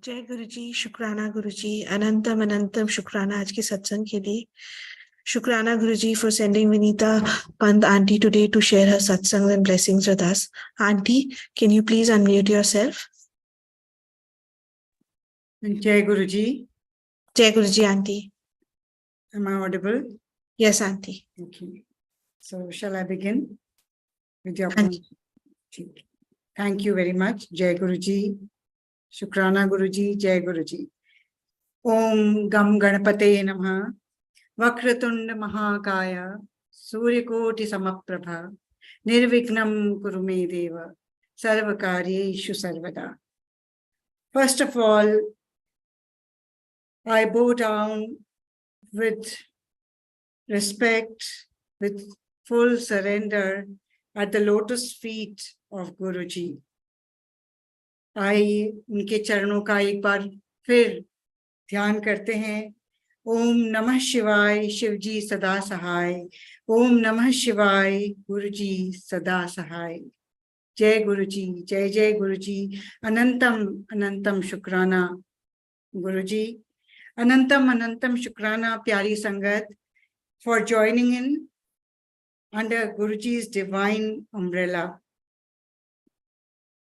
जय गुरुजी, शुक्राना गुरुजी, अनंतम अनंतम शुक्राना आज के सत्संग के लिए. Shukrana Guruji for sending Vineeta, Pant, Aunty today to share her satsangs and blessings with us. Aunty, can you please unmute yourself? Jai Guruji. Jai Guruji, Aunty. Am I audible? Yes, Aunty. Okay. So shall I begin with your Aunty. Thank you very much. Jai Guruji. Shukrana Guruji. Jai Guruji. Om Gam Ganapate Namah. Vakratunda Mahakaya. Suryakoti Samaprabha. Nirvignam Kurume Deva. Sarvakaryeshu Sarvada. First of all, I bow down with respect, with full surrender at the lotus feet of Guruji. आइए उनके चरणों का एक बार फिर ध्यान करते हैं. ओम नमः शिवाय, शिवजी सदा सहाय. ओम नमः शिवाय, गुरुजी सदा सहाय. जय गुरुजी, जय जय गुरुजी. अनंतम अनंतम शुक्राना गुरुजी. अनंतम अनंतम शुक्राना प्यारी संगत for joining in under Guruji's divine umbrella.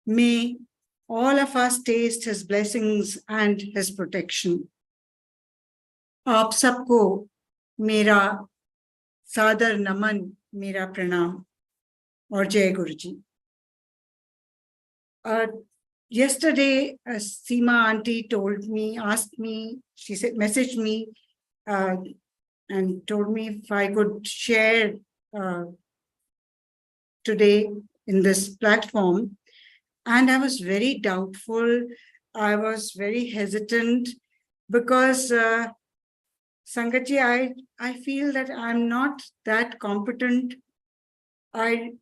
May all of us taste his blessings and his protection. आप सबको मेरा सादर नमन, मेरा प्रणाम और जय गुरुजी. Yesterday, Seema aunty told me, asked me, she said, messaged me and told me if I could share today in this platform. And I was very doubtful. I was very hesitant because Sangatji, I feel that I'm not that competent in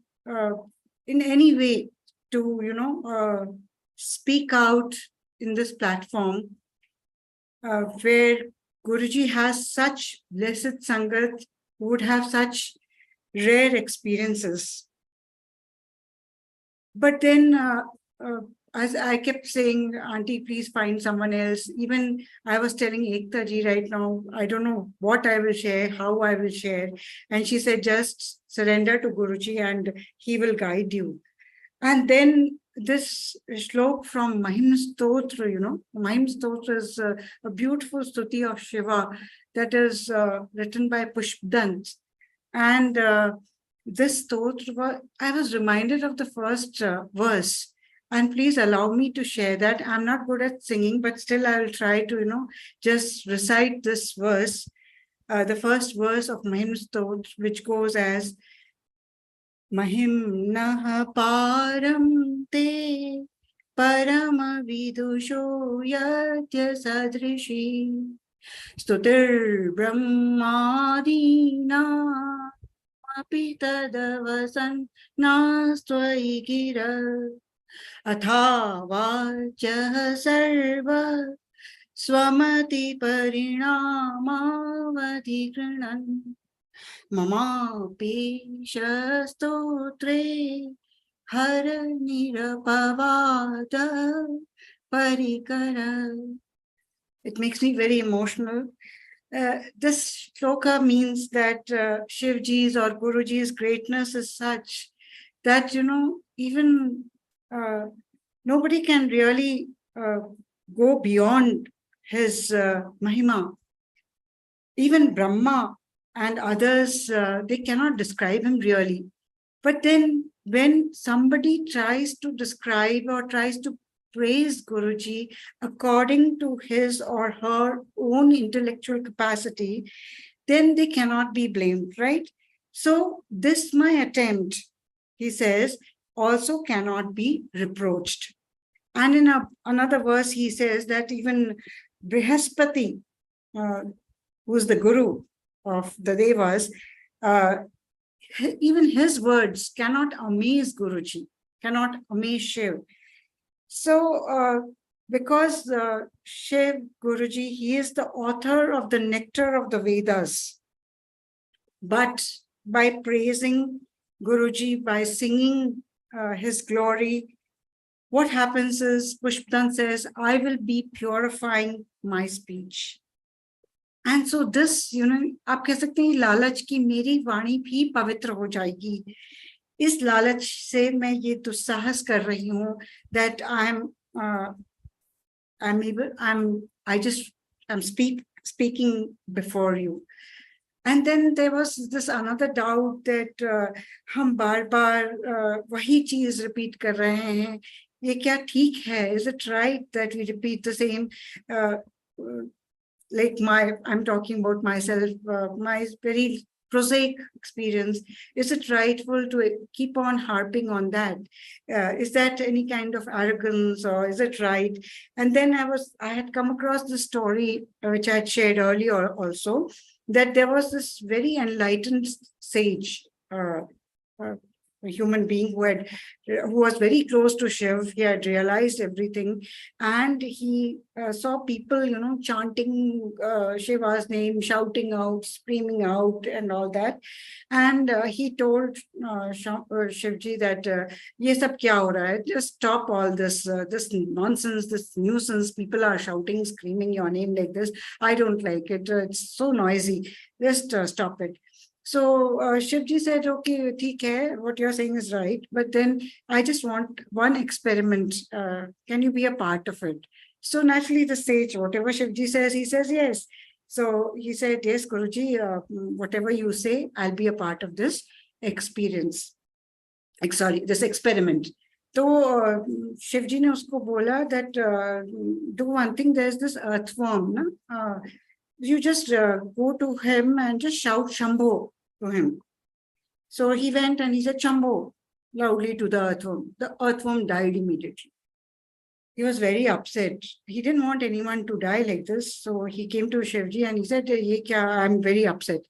any way to, speak out in this platform where Guruji has such blessed Sangat who would have such rare experiences. But then, as I kept saying, Aunty, please find someone else. Even I was telling Ekta ji right now, I don't know what I will share, how I will share. And she said, just surrender to Guruji and he will guide you. And then this shlok from Mahim Stotra, Mahim Stotra is a beautiful stuti of Shiva that is written by Pushpdant. And this stotra, I was reminded of the first verse. And please allow me to share that. I'm not good at singing, but still I will try to, just recite this verse, the first verse of Mahim Stotra, which goes as, Mahim naha param te parama vidusho yatya sadrishi stutir brahmadina api tadavasan nastvai gira atha vachah sarva swamati parinamavadhi krinan Mamapi shastotre har nirapavada parikara. It makes me very emotional. This shloka means that Shivji's or Guruji's greatness is such that, even nobody can really go beyond his Mahima. Even Brahma and others, they cannot describe him really. But then when somebody tries to describe or tries to praise Guruji according to his or her own intellectual capacity, then they cannot be blamed, right? So this my attempt, he says, also cannot be reproached. And in another verse, he says that even Brihaspati, who's the guru of the Devas, even his words cannot amaze Guruji, cannot amaze Shiv. So, because Shiv Guruji, he is the author of the nectar of the Vedas. But by praising Guruji, by singing his glory, what happens is Pushpatan says, I will be purifying my speech. And so this, आप कह सकते हैं लालच की मेरी वाणी भी पवित्र हो जाएगी. इस लालच से मैं ये दुस्साहस कर रही हूँ that I'm speaking before you. And then there was this another doubt that हम बार-बार वही चीज repeat कर रहे हैं. ये क्या ठीक है? Is it right that we repeat the same? Like I'm talking about myself, my very prosaic experience. Is it rightful to keep on harping on that? Is that any kind of arrogance, or is it right? And then I had come across this story, which I had shared earlier also, that there was this very enlightened sage, a human being who was very close to Shiv. He had realized everything, and he saw people, chanting Shiva's name, shouting out, screaming out, and all that. And he told Shivji that "Ye sab kya ho raha hai? Just stop all this nonsense, this nuisance. People are shouting, screaming your name like this. I don't like it. It's so noisy. Just stop it." So Shivji said, "Okay, theek hai, what you're saying is right, but then I just want one experiment. Can you be a part of it?" So naturally the sage, whatever Shivji says, he says yes. So he said, "Yes, Guruji, whatever you say, I'll be a part of this experience. This experiment." So Shivji ne usko bola that do one thing, there's this earthworm, you just go to him and just shout Shambho to him. So he went and he said Shambho loudly to the earthworm. The earthworm died immediately. He was very upset. He didn't want anyone to die like this. So he came to Shivji and he said, "Ye kya? I'm very upset."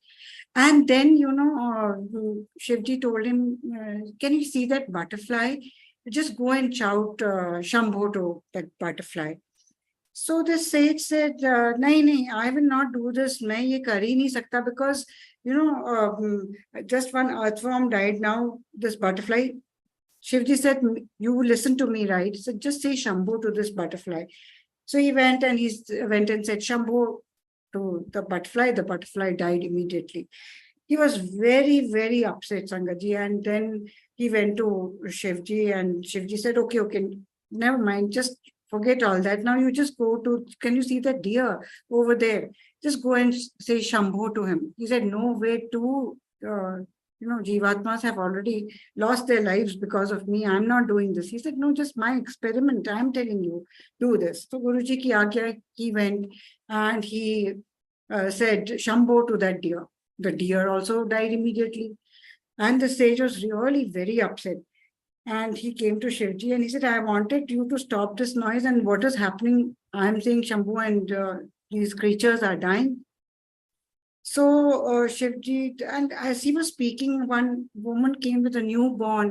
And then, Shivji told him, "Can you see that butterfly? Just go and shout Shambho to that butterfly." So the sage said, "Nahi, I will not do this. Main ye kar hi nahi sakta, because, just one earthworm died. Now this butterfly." Shivji said, "You listen to me, right?" So just say Shambho to this butterfly. So he went and said Shambho to the butterfly. The butterfly died immediately. He was very, very upset, Sangaji. And then he went to Shivji, and Shivji said, okay, never mind, just forget all that. Now you just go to, can you see that deer over there? Just go and say Shambho to him. He said, "No way, to Jivatmas have already lost their lives because of me. I'm not doing this." He said, "No, just my experiment. I'm telling you, do this." So Guruji ki aagya, he went and he said Shambho to that deer. The deer also died immediately. And the sage was really very upset. And he came to Shivji and he said, "I wanted you to stop this noise, and what is happening? I'm saying Shambho and these creatures are dying." So Shivji, and as he was speaking, one woman came with a newborn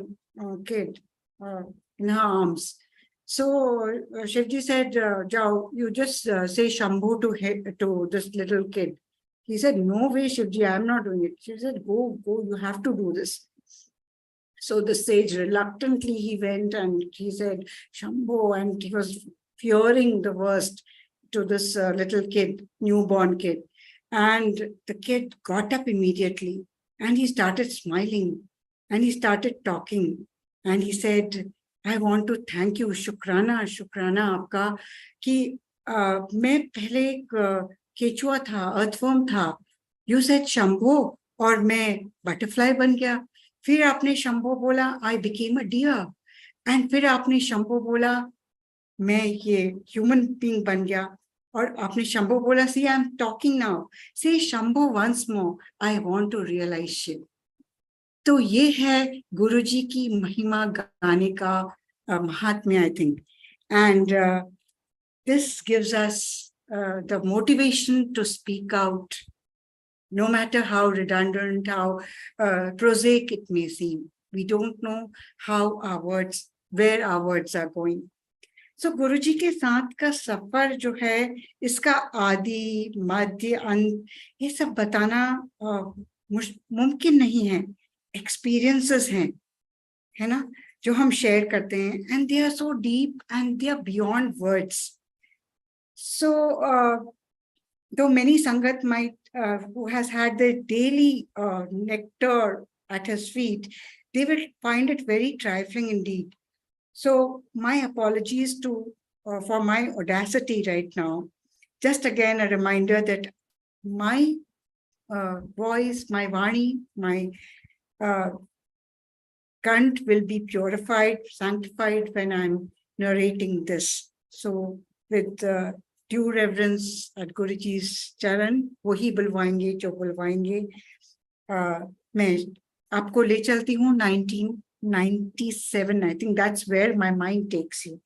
kid in her arms. So Shivji said, "Jao, you just say Shambho to this little kid." He said, "No way, Shivji, I'm not doing it." She said, go, you have to do this." So the sage, reluctantly, he went and he said Shambho, and he was fearing the worst to this little kid, newborn kid. And the kid got up immediately and he started smiling and he started talking. And he said, "I want to thank you, शुक्राना आपका कि मैं पहले एक केचुआ था, earthworm था. You said Shambho और मैं butterfly बन गया. फिर आपने Shambho बोला, I became a deer. And फिर आपने Shambho बोला, मैं ये human being बन गया. और आपने Shambho बोला, see, I'm talking now. Say Shambho once more. I want to realize Shiv. तो ये है गुरुजी की महिमा गाने का महात्म्य, I think. And this gives us the motivation to speak out, no matter how redundant, how prosaic it may seem. We don't know where our words are going. So गुरुजी के साथ का सफर जो है, इसका आदि, मध्य, अंत, ये सब बताना मुमकिन नहीं है. Experiences हैं, है ना? जो हम share करते हैं, and they are so deep and they are beyond words. So though many Sangat might, who has had the daily nectar at his feet, they will find it very trifling indeed. So my apologies for my audacity right now. Just again, a reminder that my voice, my Vani, my Kant will be purified, sanctified when I'm narrating this. So with due reverence at Guruji's charan, वही बुलवाएंगे जो बुलवाएंगे. मैं आपको ले चलती हूँ 1997. I think that's where my mind takes you.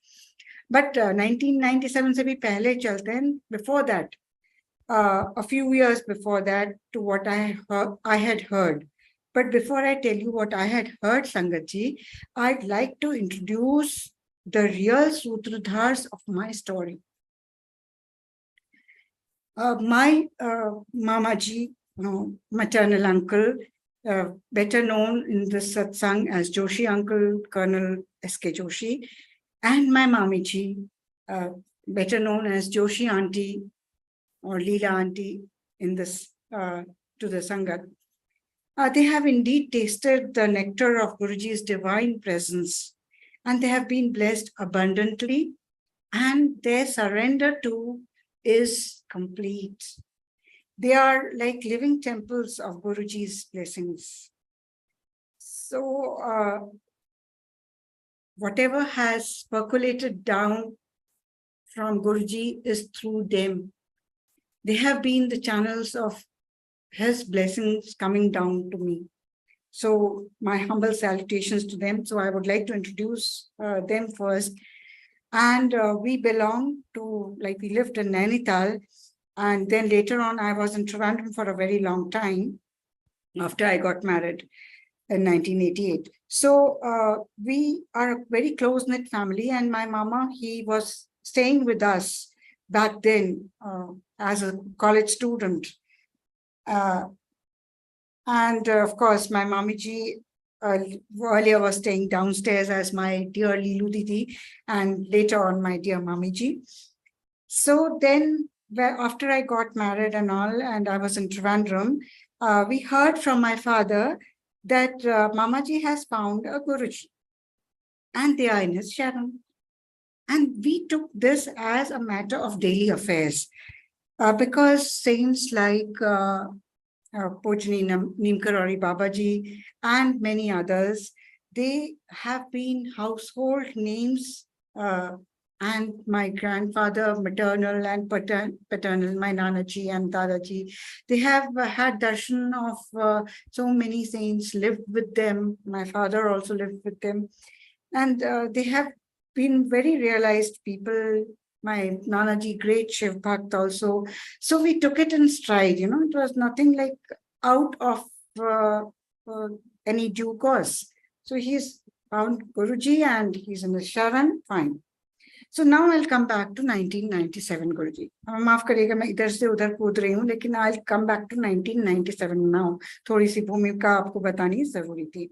But 1997 से भी पहले चलते हैं. Before that, a few years before that, to what I had heard. But before I tell you what I had heard, Sangatji, I'd like to introduce the real Sutradhars of my story. My Mamaji, maternal uncle, better known in the Satsang as Joshi uncle, Colonel S.K. Joshi, and my Mamiji, better known as Joshi auntie or Leela auntie in this to the Sangat. They have indeed tasted the nectar of Guruji's divine presence, and they have been blessed abundantly, and their surrender to is complete. They are like living temples of Guruji's blessings. So whatever has percolated down from Guruji is through them. They have been the channels of his blessings coming down to me. So my humble salutations to them. So I would like to introduce them first. And we belong to, like we lived in Nainital. And then later on, I was in Trivandrum for a very long time after I got married in 1988. So we are a very close-knit family. And my mama, he was staying with us back then as a college student. And of course, my Mamiji earlier was staying downstairs as my dear Lilu Didi, and later on my dear Mamiji. So then, after I got married and all, and I was in Trivandrum, we heard from my father that Mamaji has found a Guruji, and they are in his sharan. And we took this as a matter of daily affairs. Because saints like Pujni Nimkarori Babaji and many others, they have been household names, and my grandfather, maternal and paternal, my Nanaji and Dadaji, they have had darshan of so many saints, lived with them. My father also lived with them. And they have been very realized people. My Nanaji, great Shiv Bhakt also. So we took it in stride, it was nothing like out of any due course. So he's found Guruji and he's in the Sharan, fine. So now I'll come back to 1997 Guruji. माफ करिएगा मैं इधर से उधर कूद रही हूँ, लेकिन I'll come back to 1997 now. थोड़ी सी भूमिका आपको बतानी जरूरी थी.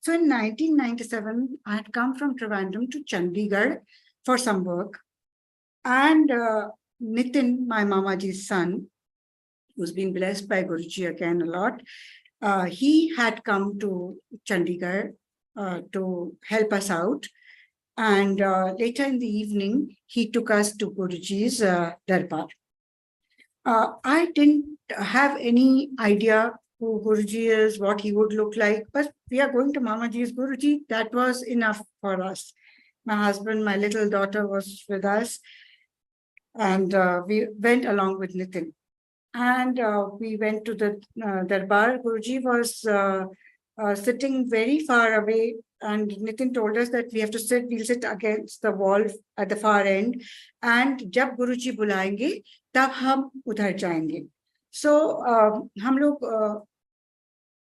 So in 1997, I had come from Trivandrum to Chandigarh for some work. And Nitin, my Mamaji's son, who's been blessed by Guruji again a lot, he had come to Chandigarh to help us out. And later in the evening, he took us to GuruJi's Darbar. I didn't have any idea who Guruji is, what he would look like, but we are going to Mamaji's Guruji. That was enough for us. My husband, my little daughter was with us. And we went along with Nitin. And we went to the Darbar. Guruji was sitting very far away. And Nitin told us that we have to we'll sit against the wall at the far end. And jab Guruji bulaenge, tab hum udhar jayenge. So hum log,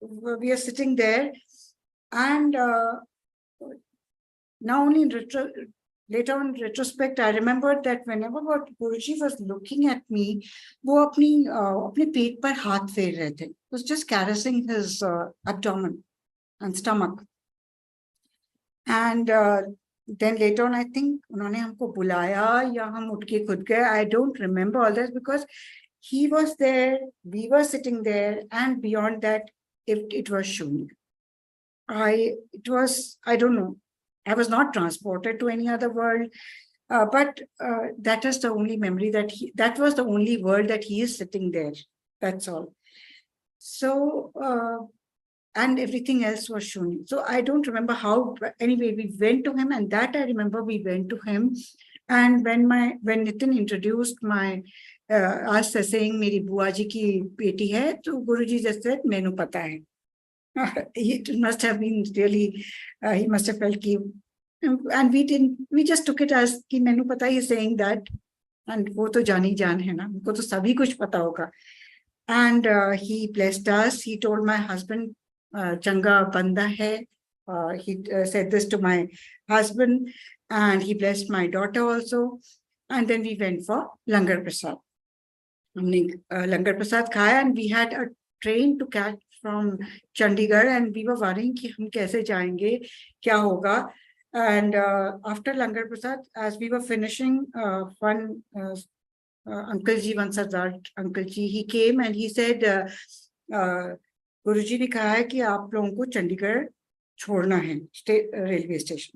we are sitting there. And now only later on in retrospect, I remembered that whenever Guruji was looking at me, वो अपने पेट पर हाथ फेर रहे थे. Was just caressing his abdomen and stomach. And then later on, I think उन्होंने हमको बुलाया या हम उठ के खुद गए. I don't remember all this because he was there, we were sitting there, and beyond that, it was Shuni. I don't know. I was not transported to any other world, but that is the only memory that was the only world that he is sitting there. That's all. So, and everything else was Shuni. So I don't remember how, anyway, we went to him, and that I remember we went to him. And when Nitin introduced my, us saying, मेरी बुआ जी की बेटी है, तो गुरुजी just said, मैंने पता है. It must have been really, he must have felt ki, and we just took it as कि मैंने पता है, saying that, and वो तो जानी जान है ना, उनको तो सभी कुछ पता होगा. And he blessed us. He told my husband, Changa banda hai. He said this to my husband, and he blessed my daughter also. And then we went for Langar Prasad. Langar Prasad khaya, and we had a train to catch from Chandigarh, and we were worrying कि हम कैसे जाएंगे, क्या होगा. And after Langar Prasad, as we were finishing, one Uncle Ji, one Sardar Uncle Ji, he came and he said, Guruji ने कहा है कि आप लोगों को चंडीगढ़ छोड़ना है, railway station.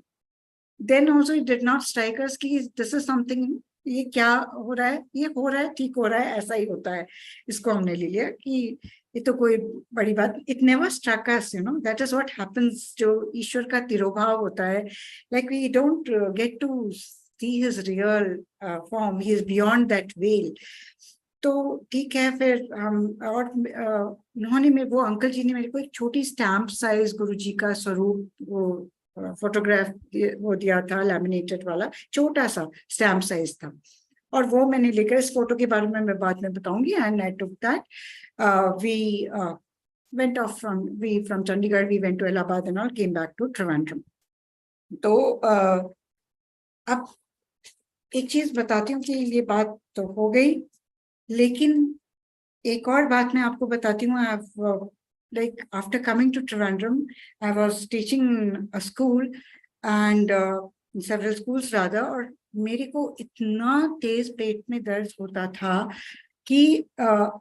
Then also it did not strike us कि this is something, ये क्या हो रहा है, ये हो रहा है, ठीक हो रहा है, ऐसा ही होता है. इसको हमने ले लिया कि ये तो कोई बड़ी बात. It never struck us, that is what happens. जो ईश्वर का तिरोभाव होता है, like we don't get to see his real form. He is beyond that veil. तो ठीक है. फिर और उन्होंने वो अंकल जी ने मेरे को एक छोटी स्टैम्प साइज गुरुजी का स्वरूप वो फोटोग्राफ वो दिया था, लैमिनेटेड वाला छोटा सा स्टैम्प साइज था, और वो मैंने लेकर, इस फोटो के बारे में मैं बाद में बताऊंगी. And I took that. We went off from Chandigarh, we went to Allahabad and all, came back to Trivandrum. तो अब एक चीज बताती हूँ कि ये बात तो हो गई, लेकिन एक और बात मैं आपको बताती हूँ. Like after coming to Trivandrum, I was teaching a school and several schools rather, और मेरे को इतना तेज पेट में दर्द होता था कि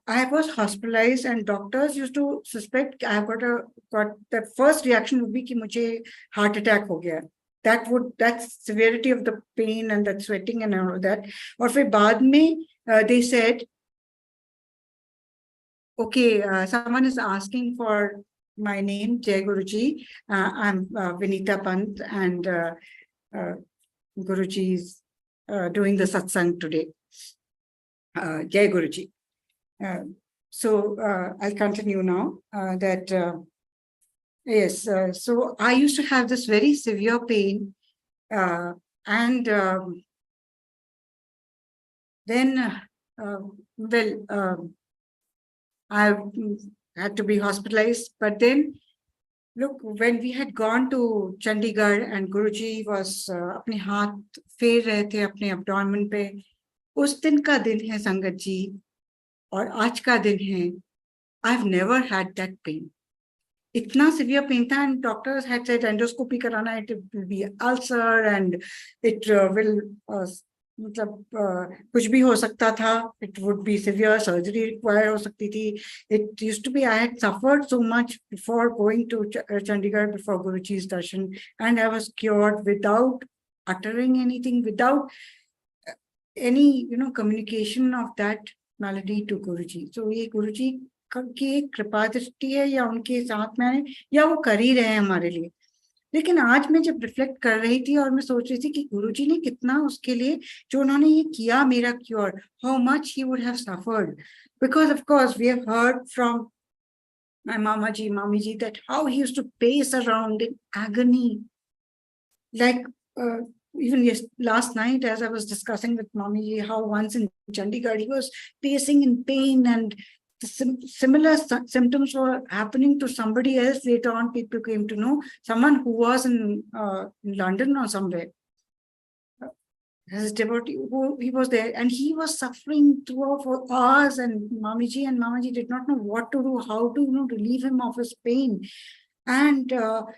I was hospitalized, and doctors used to suspect I have got the first reaction would be कि मुझे heart attack हो गया. That severity of the pain and that sweating and all that. और फिर बाद में they said, okay, someone is asking for my name, Jai Guruji. I'm Vineeta Pant, and GuruJi's doing the Satsang today. Jai Guruji. So I'll continue now. Yes, so I used to have this very severe pain, and then, I had to be hospitalized. But then, look, when we had gone to Chandigarh and Guruji was अपने हाथ फेर रहे थे अपने abdomen पे, उस दिन का दिन है संगत जी, और आज का दिन है. I've never had that pain. इतना severe pain था, and doctors had said endoscopy कराना, it will be ulcer and it will मतलब कुछ भी हो सकता था. It would be severe, surgery required हो सकती थी. It used to be, I had suffered so much before going to Chandigarh, before Guruji's darshan, and I was cured without uttering anything, without any communication of that malady to Guruji. So ये Guruji की कृपा दृष्टि है, या उनके साथ में, या वो कर ही रहे हैं हमारे लिए. लेकिन आज मैं जब रिफ्लेक्ट कर रही थी और मैं सोच रही थी कि गुरुजी ने कितना उसके लिए, जो उन्होंने ये किया मेरा cure, how much he would have suffered, because of course we have heard from my mami ji that how he used to pace around in agony, like even last night as I was discussing with mami ji how once in Chandigarh he was pacing in pain, and similar symptoms were happening to somebody else. Later on, people came to know, someone who was in London or somewhere. His devotee, he was there, and he was suffering for hours, and Mamiji did not know what to do, how to relieve him of his pain. And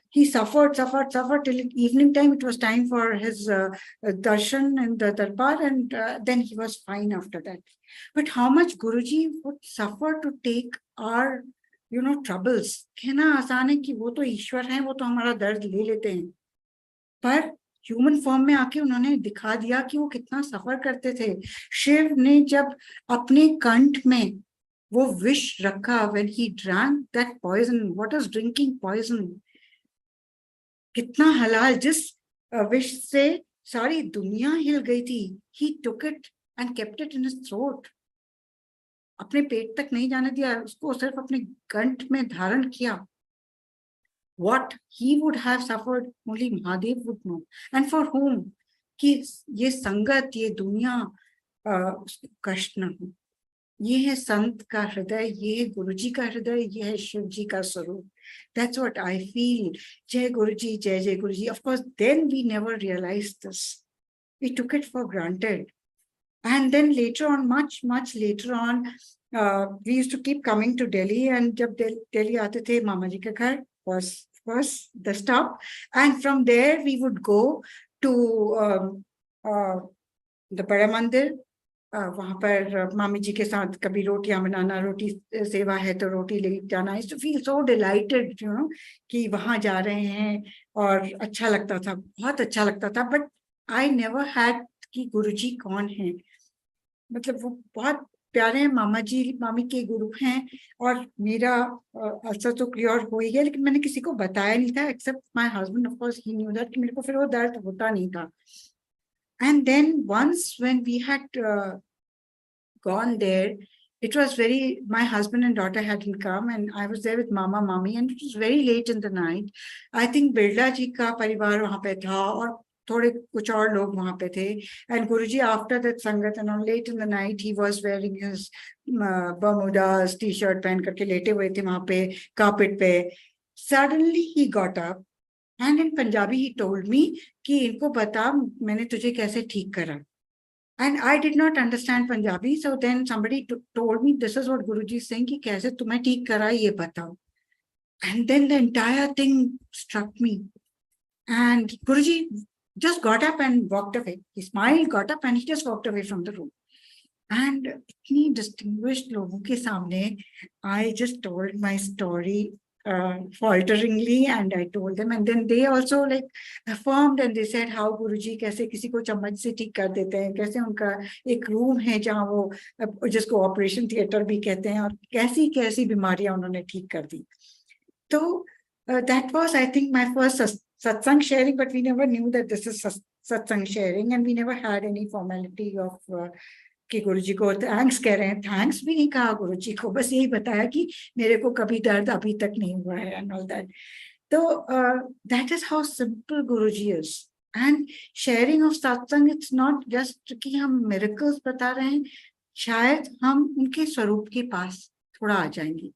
he suffered till evening time. It was time for his darshan in the Darbar, and then he was fine after that. But how much Guruji would suffer to take our, troubles. कहना आसान है कि वो तो ईश्वर हैं, वो तो हमारा दर्द ले लेते हैं. पर ह्यूमन फॉर्म में आके उन्होंने दिखा दिया कि वो कितना सफर करते थे. शिव ने जब अपने कंठ में वो विष रखा, when he drank that poison, what is drinking poison? कितना हलाल, जिस विष से सारी दुनिया हिल गई थी. He took it and kept it in his throat. अपने पेट तक नहीं जाने दिया, उसको सिर्फ अपने कंठ में धारण किया. What he would have suffered, only Mahadev would know. And for whom? कि ये संगत, ये दुनिया उसको कष्ट न हो. ये है संत का हृदय, ये है गुरुजी का हृदय, ये है शिव जी का स्वरूप. That's what I feel. जय गुरुजी, जय जय गुरुजी. Of course, then we never realized this. We took it for granted. And then later on, much later on, we used to keep coming to Delhi. And जब Delhi आते थे, मामा जी का घर was the stop. And from there, we would go to the Bada Mandir. वहां पर मामी जी के साथ कभी रोटियां बनाना, रोटी सेवा है तो रोटी ले जाना. I used to feel so delighted, कि वहां जा रहे हैं, और अच्छा लगता था, बहुत अच्छा लगता था. But I never had कि गुरुजी कौन है. मतलब वो बहुत प्यारे हैं, मामा जी मामी के गुरु हैं, और मेरा अल्सर तो क्लियर हो ही गया, लेकिन मैंने किसी को बताया नहीं था, except my husband. Of course he knew that कि मेरे को फिर वो दर्द होता नहीं था. And then once when we had gone there, it was my husband and daughter hadn't come, and I was there with Mama, Mami, and it was very late in the night. I think Birla ji ka parivar wahan pe tha, aur थोड़े कुछ और लोग वहां पे थे. And Guruji, after that sangat and on late in the night, he was wearing his Bermudas t-shirt पहन करके लेटे हुए थे वहां पे carpet पे. Suddenly he got up, and in Punjabi he told me कि इनको बता मैंने तुझे कैसे ठीक करा. And I did not understand Punjabi, so then somebody told me this is what Guruji is saying कि कैसे तुम्हें ठीक करा ये बताओ. And then the entire thing struck me, and Guruji just got up and walked away. He smiled, got up, and he just walked away from the room. And इतनी distinguished लोगों के सामने, I just told my story falteringly, and I told them, and then they also like affirmed, and they said how Guruji कैसे किसी को चम्मच से ठीक कर देते हैं, कैसे उनका एक रूम है जहाँ वो जिसको ऑपरेशन थिएटर भी कहते हैं, और कैसी कैसी बीमारियां उन्होंने ठीक कर दी. तो that was, I think, my first satsang sharing, but we never knew that this is satsang sharing, and we never had any formality of कि गुरुजी को थैंक्स कह रहे हैं. थैंक्स भी नहीं कहा गुरुजी को, बस यही बताया कि मेरे को कभी दर्द अभी तक नहीं हुआ है and all that. तो that is how simple Guruji is. And sharing of satsang, it's not just कि हम miracles बता रहे हैं, शायद हम उनके स्वरूप के पास थोड़ा आ जाएंगे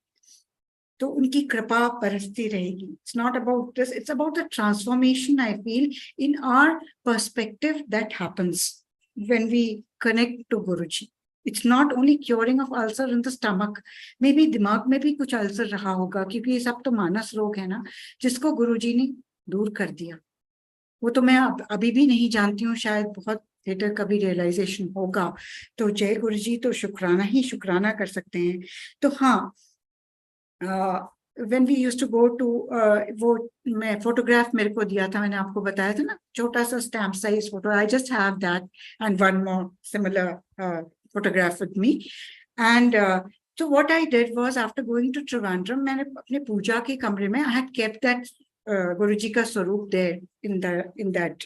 तो उनकी कृपा बरसती रहेगी. It's not about this, it's about the transformation, I feel, in our perspective that happens when we connect to Guruji. It's not only curing of ulcer in the stomach. Maybe दिमाग में भी कुछ अल्सर रहा होगा, क्योंकि ये सब तो मानस रोग है ना, जिसको गुरुजी ने दूर कर दिया. वो तो मैं अभी भी नहीं जानती हूँ, शायद बहुत लेटर कभी रियलाइजेशन होगा. तो जय गुरुजी, तो शुक्राना ही शुक्राना कर सकते हैं. तो हाँ, when we used to go to वो मैं फोटोग्राफ मेरे को दिया था, मैंने आपको बताया था ना, छोटा सा stamp size photo. I just have that and one more similar photograph with me. And so what I did was, after going to Trivandrum, मैंने अपने पूजा के कमरे में I had kept that Guruji का स्वरूप there in that,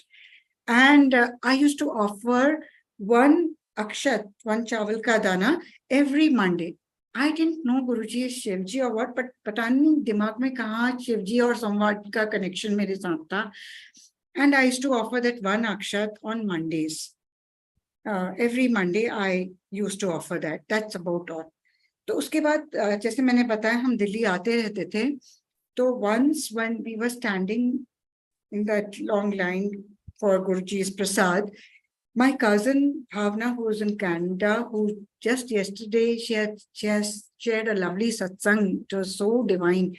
and I used to offer one akshat, one चावल का दाना every Monday. I didn't know Guruji is Shivji or what, but पता नहीं दिमाग में कहाँ शिवजी और संवाद का connection मेरे साथ था. And I used to offer that one akshat on Mondays. Every Monday I used to offer that. That's about all. तो उसके बाद जैसे मैंने बताया, हम दिल्ली आते रहते थे. तो once when we were standing in that long line for Guruji's prasad, my cousin Bhavna, who is in Canada, who just yesterday she has shared a lovely satsang. It was so divine.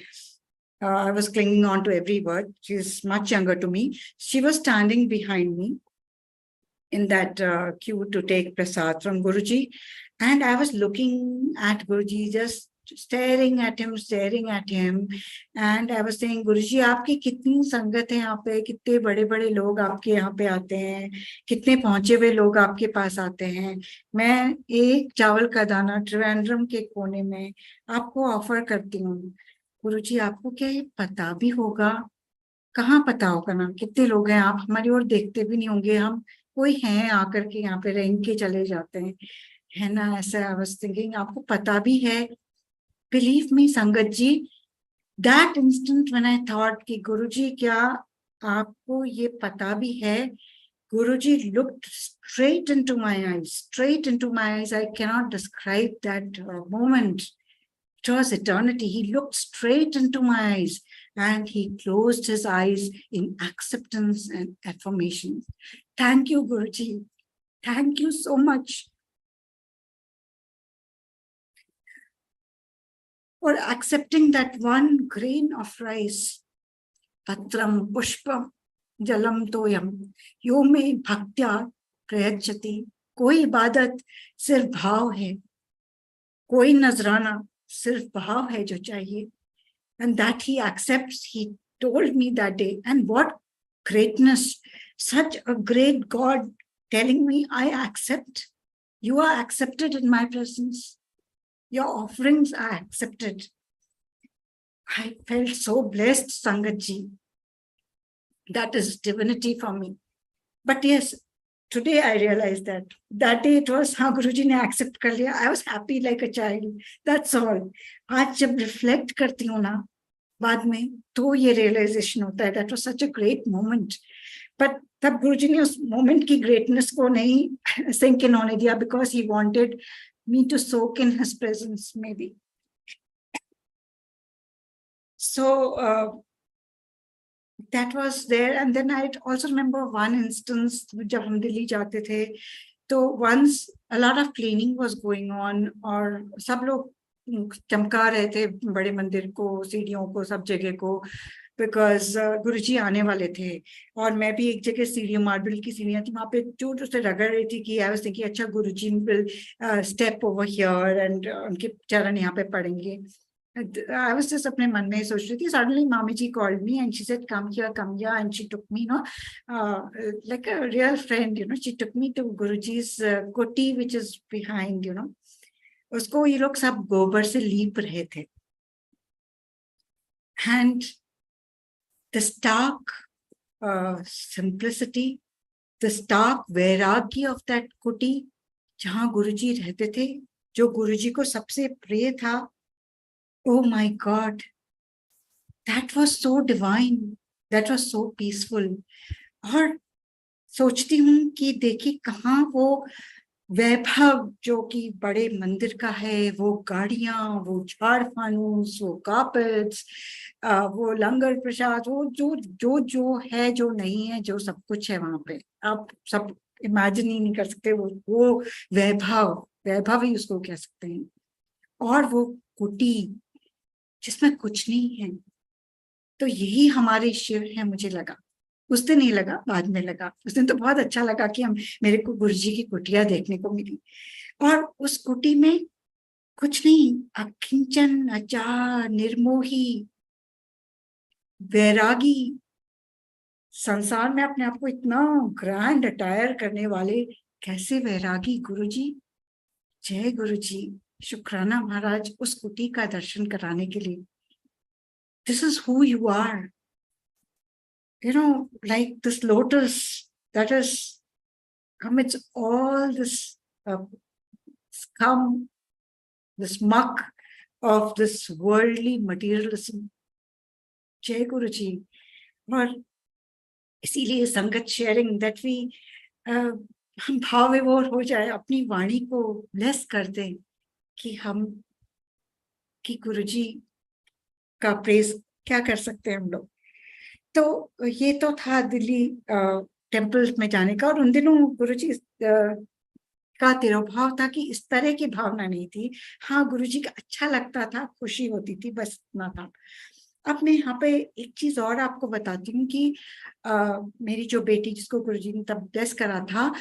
I was clinging on to every word. She's much younger to me. She was standing behind me in that queue to take prasad from Guruji. And I was looking at Guruji, just staring at him. And I was saying, Guruji, आपकी कितनी संगत है यहाँ पे, कितने बड़े बड़े लोग आपके यहाँ पे आते हैं, कितने पहुंचे हुए लोग आपके पास आते हैं. मैं एक चावल का दाना त्रिवेंद्रम के कोने में आपको ऑफर करती हूँ. गुरुजी, आपको क्या ये पता भी होगा? कहाँ पता होगा ना, कितने लोग हैं, आप हमारी ओर देखते भी नहीं होंगे, हम कोई हैं आकर के यहाँ पे रेंग के चले जाते हैं, है ना? ऐसा आई वाज थिंकिंग, आपको पता भी है? Believe me sangat ji, that instant when I thought कि गुरुजी क्या आपको ये पता भी है? गुरुजी looked straight into my eyes. I cannot describe that moment. It was eternity. He looked straight into my eyes and he closed his eyes in acceptance and affirmation. Thank you, Guruji. Thank you so much for accepting that one grain of rice. Patram pushpam jalam toyam yo me bhaktya prayachati. कोई इबादत सिर्फ भाव है, कोई नजराना सिर्फ भाव है जो चाहिए. And that he accepts, he told me that day. And what greatness, such a great God telling me, I accept. You are accepted in my presence. Your offerings are accepted. I felt so blessed, Sangatji. That is divinity for me. But yes, today I realized that day it was how Guruji ne accept kar liya. I was happy like a child. That's all. आज जब reflect करती हूँ ना बाद में, तो ये realization होता है, that was such a great moment. But तब गुरुजी ने उस moment की greatness को नहीं sink in होने दिया, because he wanted me to soak in his presence maybe. So that was there. And then I also remember one instance, जब हम दिल्ली जाते थे, तो once a lot of cleaning was going on, और सब लोग चमका रहे थे बड़े मंदिर को, सीढ़ियों को, सब जगह को, बिकॉज गुरुजी आने वाले थे. और मैं भी एक जगह सीढ़ियों, मार्बल की सीढ़ियां थी, वहां पे जोर से रगड़ रही थी कि आई वाज थिंकिंग अच्छा Guruji will step over here and उनके चरण यहाँ पे पड़ेंगे. I was just अपने मन में सोच रही थी. Suddenly Mami ji called me and she said, come here, and she took me, like a real friend, she took me to Guruji's koti, which is behind, उसको ये लोग सब गोबर से लीप रहे थे. And the stark simplicity, the stark vairagya of that koti, जहाँ गुरुजी रहते थे, जो गुरुजी को सबसे प्रिय था. Oh my God, that was so divine, that was so peaceful. और सोचती हूँ कि देखिए कहाँ वो वैभव जो कि बड़े मंदिर का है, वो गाड़ियां, वो झाड़ फानूस, वो कार्पेट्स, वो लंगर प्रसाद, वो जो है, जो नहीं है, जो सब कुछ है वहां पे, आप सब इमेजिन ही नहीं कर सकते. वो वैभव ही उसको कह सकते हैं. और वो कुटी जिसमें कुछ नहीं है, तो यही हमारे शिव है. मुझे लगा, उस दिन नहीं लगा, बाद में लगा. उस दिन तो बहुत अच्छा लगा कि मेरे को गुरुजी की कुटिया देखने को मिली, और उस कुटी में कुछ नहीं, अकिंचन, अचार, निर्मोही, वैरागी, संसार में अपने आप को इतना ग्रैंड अटायर करने वाले कैसे वैरागी गुरुजी. जय गुरुजी, शुक्राना महाराज उस कुटी का दर्शन कराने के लिए. This is who you are. Like this lotus that is commits all this scum, this muck of this worldly materialism. Jai Guruji. और इसीलिए संगत शेयरिंग दैट वी हम भाव विभोर हो जाए, अपनी वाणी को ब्लेस कर दें कि गुरुजी का प्रेज क्या कर सकते हैं हम लोग. तो ये तो था दिल्ली टेम्पल में जाने का. और उन दिनों गुरुजी का तिरोभाव था कि इस तरह की भावना नहीं थी. हाँ, गुरुजी का अच्छा लगता था, खुशी होती थी, बस इतना था. अब मैं यहाँ पे एक चीज और आपको बताती हूँ कि मेरी जो बेटी जिसको गुरुजी ने तब ब्लेस करा था,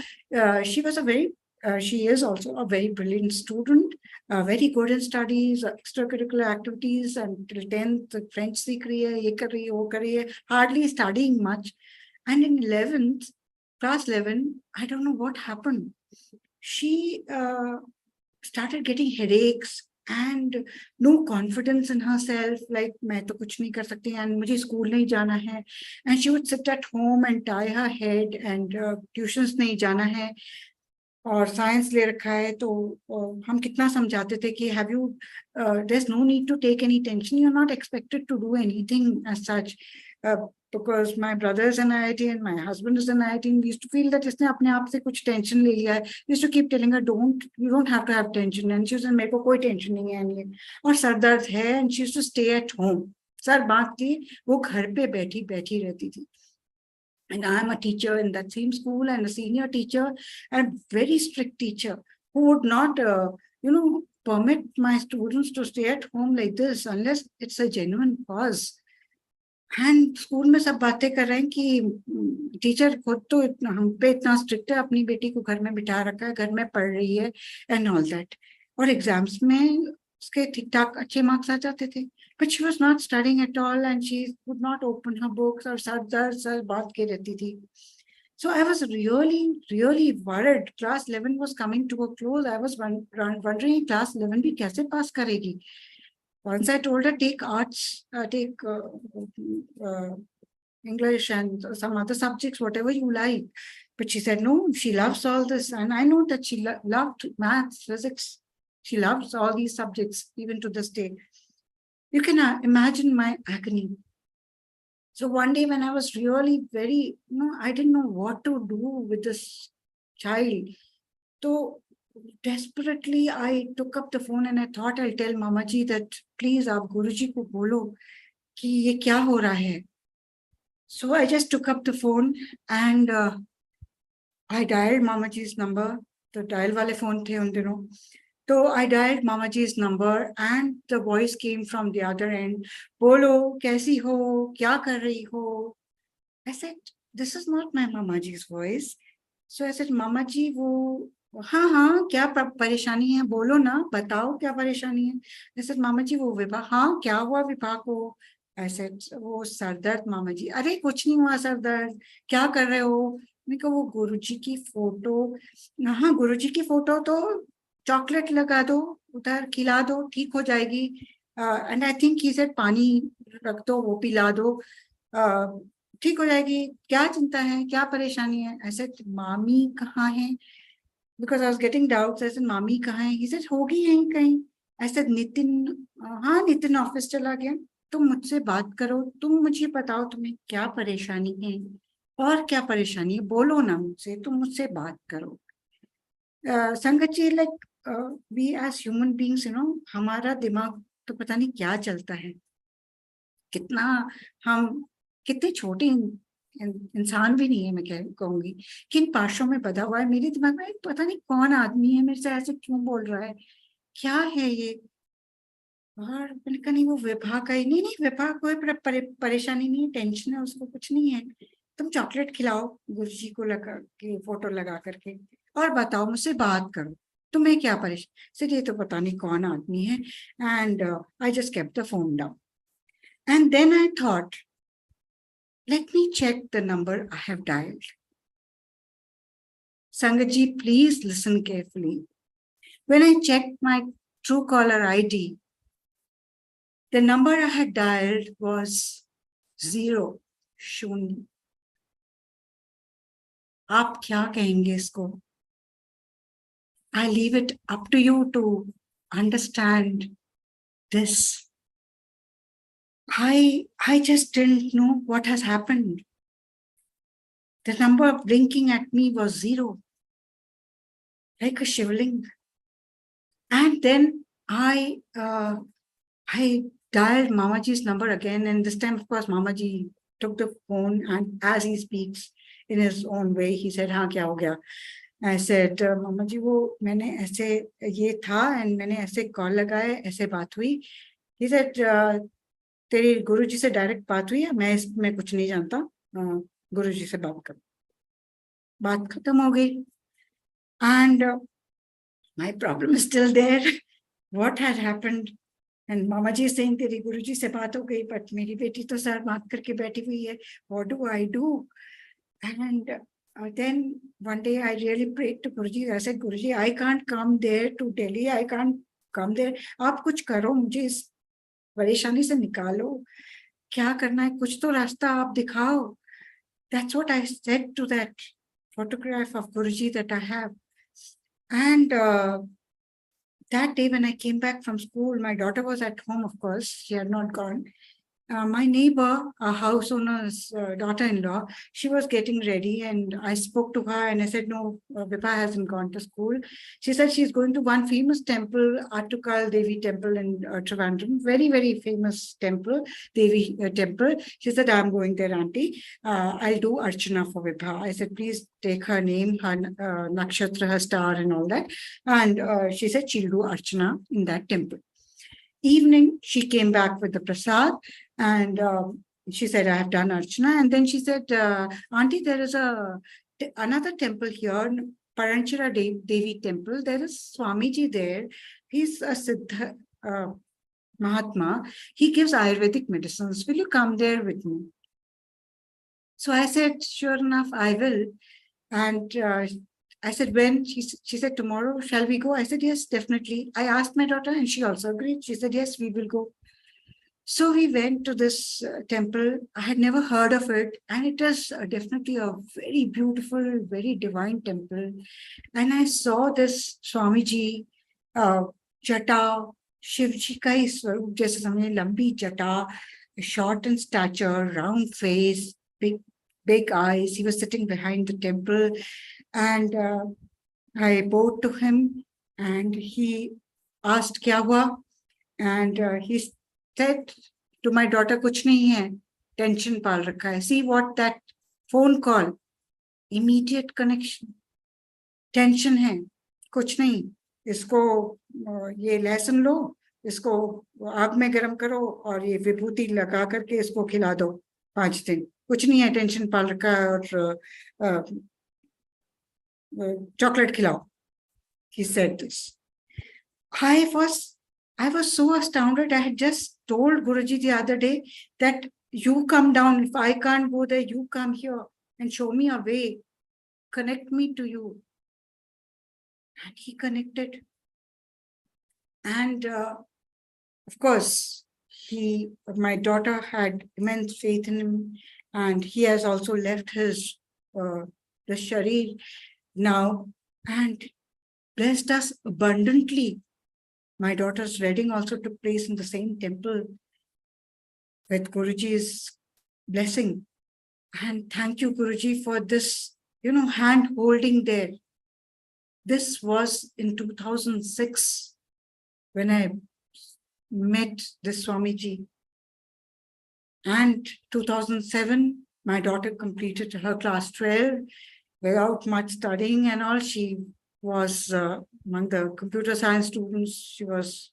she was a very she is also a very brilliant student, very good in studies, extracurricular activities, and till 10th French सीख रही है, ये कर रही है, वो कर रही है, hardly studying much. And in 11th, class 11, I don't know what happened. She started getting headaches and no confidence in herself, like मैं तो कुछ नहीं कर सकती and मुझे स्कूल नहीं जाना है, and she would sit at home and tie her head and tuitions नहीं जाना है और साइंस ले रखा है, तो हम कितना समझाते थे कि have you there is no need to take any tension, you are not expected to do anything as such, because my brother is an IIT and my husband is an IIT, and we used to feel that इसने अपने आप से कुछ tension ले लिया है. We used to keep telling her, you don't have to have tension, and she said मेरे को कोई टेंशन नहीं है नहीं, और सर दर्द है, and she used to stay at home. Sir बात थी, वो घर पे बैठी बैठी रहती थी. And I am a teacher in that same school and a senior teacher and very strict teacher who would not, permit my students to stay at home like this unless it's a genuine cause. And school में सब बातें कर रहे हैं कि teacher खुद तो इतना हम पे इतना स्ट्रिक्ट है, अपनी बेटी को घर में बिठा रखा है, घर में पढ़ रही है एंड ऑल दैट, और एग्जाम्स में उसके ठीक ठाक अच्छे मार्क्स आ जाते थे. But she was not studying at all and she would not open her books, और सर बात के रहती थी. So I was really, really worried. Class 11 was coming to a close. I was wondering class 11 भी कैसे पास करेगी. Once I told her, take arts, take English and some other subjects, whatever you like. But she said, no, she loves all this. And I know that she loved maths, physics. She loves all these subjects, even to this day. You can imagine my agony. So one day when I was really very, I didn't know what to do with this child. So desperately, I took up the phone and I thought I'll tell Mama Ji that please आप गुरुजी को बोलो कि ये क्या हो रहा है. So I just took up the phone and I dialed Mama Ji's number. तो dial वाले phone थे उन दिनों. So I dialed Mama Ji's number and the voice came from the other end. बोलो कैसी हो, क्या कर रही हो. I said, this is not my Mama Ji's voice. So I said, Mama Ji, वो हाँ क्या परेशानी है, बोलो ना, बताओ क्या परेशानी है. I said, Mama Ji, वो विभा, हाँ क्या हुआ विभा को. I said, वो सर दर्द Mama Ji. अरे कुछ नहीं हुआ सर दर्द, क्या कर रहे हो. मैंने कहा वो गुरुजी की फोटो. हाँ गुरुजी की फोटो तो चॉकलेट लगा दो उधर, खिला दो, ठीक हो जाएगी. And I think he said पानी रख दो, वो पिला दो, ठीक हो जाएगी. क्या चिंता है, क्या परेशानी है. ऐसे मामी कहाँ है, because I was getting doubts. ऐसे मामी कहाँ है. ही सेड होगी यहीं कहीं. ऐसे नितिन, हाँ नितिन ऑफिस चला गया. तुम मुझसे बात करो, तुम मुझे बताओ तुम्हें क्या परेशानी है, और क्या परेशानी है बोलो ना मुझसे, तुम मुझसे बात करो. Sangat ji, like we as human beings, हमारा दिमाग तो पता नहीं क्या चलता है, कितना हम कितने छोटे इंसान भी नहीं है मैं कहूंगी, किन पाशों में बधा हुआ है. मेरे दिमाग में पता नहीं कौन आदमी है, मेरे से ऐसे क्यों बोल रहा है, क्या है ये. और मैंने कहा नहीं वो विभा का ही. नहीं विभा कोई परेशानी नहीं है, टेंशन है उसको, कुछ नहीं है. तुम चॉकलेट खिलाओ गुरुजी को लगा के, फोटो लगा करके, और बताओ मुझसे बात करो, तुम्हें क्या परेशान. सिर्फ ये तो पता नहीं कौन आदमी है. And I just kept the phone down. And then I thought, let me check the number I have dialed. Sangatji, please listen carefully. When I checked my Truecaller ID, the number I had dialed was 0, शून्य. आप क्या कहेंगे इसको? I leave it up to you to understand this. I just didn't know what has happened. The number blinking at me was 0, like a shivling. And then I dialed Mamaji's number again, and this time, of course, Mamaji took the phone, and as he speaks in his own way, he said, "हाँ क्या हो गया?" I said, "Mamaji, वो मैंने ऐसे ये था, and मैंने ऐसे कॉल लगाए, ऐसे बात हुई." He said, तेरी गुरुजी से डायरेक्ट बात हुई है? मैं इसमें कुछ नहीं जानता, गुरुजी से बात कर। बात खत्म हो गई and my problem is still there. What had happened? And Mama ji is saying तेरी गुरुजी से बात हो गई, but मेरी बेटी तो सर बात करके बैठी हुई है. What do I do? And then one day I really prayed to Guruji. I said, Guruji, I can't come there to Delhi. I can't come there. आप कुछ करो, मुझे इस परेशानी से निकालो. क्या करना है? कुछ तो रास्ता आप दिखाओ. That's what I said to that photograph of Guruji that I have. And that day when I came back from school, my daughter was at home, of course. She had not gone. My neighbor, a house owner's daughter-in-law, she was getting ready and I spoke to her and I said, no, Vipha hasn't gone to school. She said she's going to one famous temple, Attukal Devi temple in Trivandrum, very, very famous temple, Devi temple. She said, I'm going there, Aunty. I'll do Archana for Vipha. I said, please take her name, her nakshatra, her star and all that. And she said she'll do Archana in that temple. Evening, she came back with the prasad and she said, I have done Archana. And then she said, Aunty, there is another temple here, Paranchara Devi temple. There is Swamiji there. He's a Siddha Mahatma. He gives Ayurvedic medicines. Will you come there with me? So I said, sure enough, I will. And I said, when? She said, tomorrow, shall we go? I said, yes, definitely. I asked my daughter and she also agreed. She said, yes, we will go. So we went to this temple. I had never heard of it. And it is definitely a very beautiful, very divine temple. And I saw this Swamiji, jata, Shivji ka hi swarup, jaise samajhe lambi jata, short in stature, round face, big eyes. He was sitting behind the temple. And I bowed to him and he asked, kya hua? And he said to my daughter, kuch nahi hai, tension paal rakha hai. See what that phone call, immediate connection, tension hai, kuch nahi. Isko ye lesson lo, isko aag mein garam karo aur ye vibhuti laga karke isko khila do 5 दिन. कुछ नहीं है, tension पाल रखा है और chocolate khilao. He said this. I was so astounded. I had just told Guruji the other day that you come down. If I can't go there, you come here and show me a way. Connect me to you. And he connected. And of course, my daughter had immense faith in him. And he has also left his the sharir now and blessed us abundantly. My daughter's wedding also took place in the same temple with Guruji's blessing. And thank you, Guruji, for this, hand holding there. This was in 2006 when I met this Swamiji. And 2007, my daughter completed her class 12 without much studying and all. She was among the computer science students. She was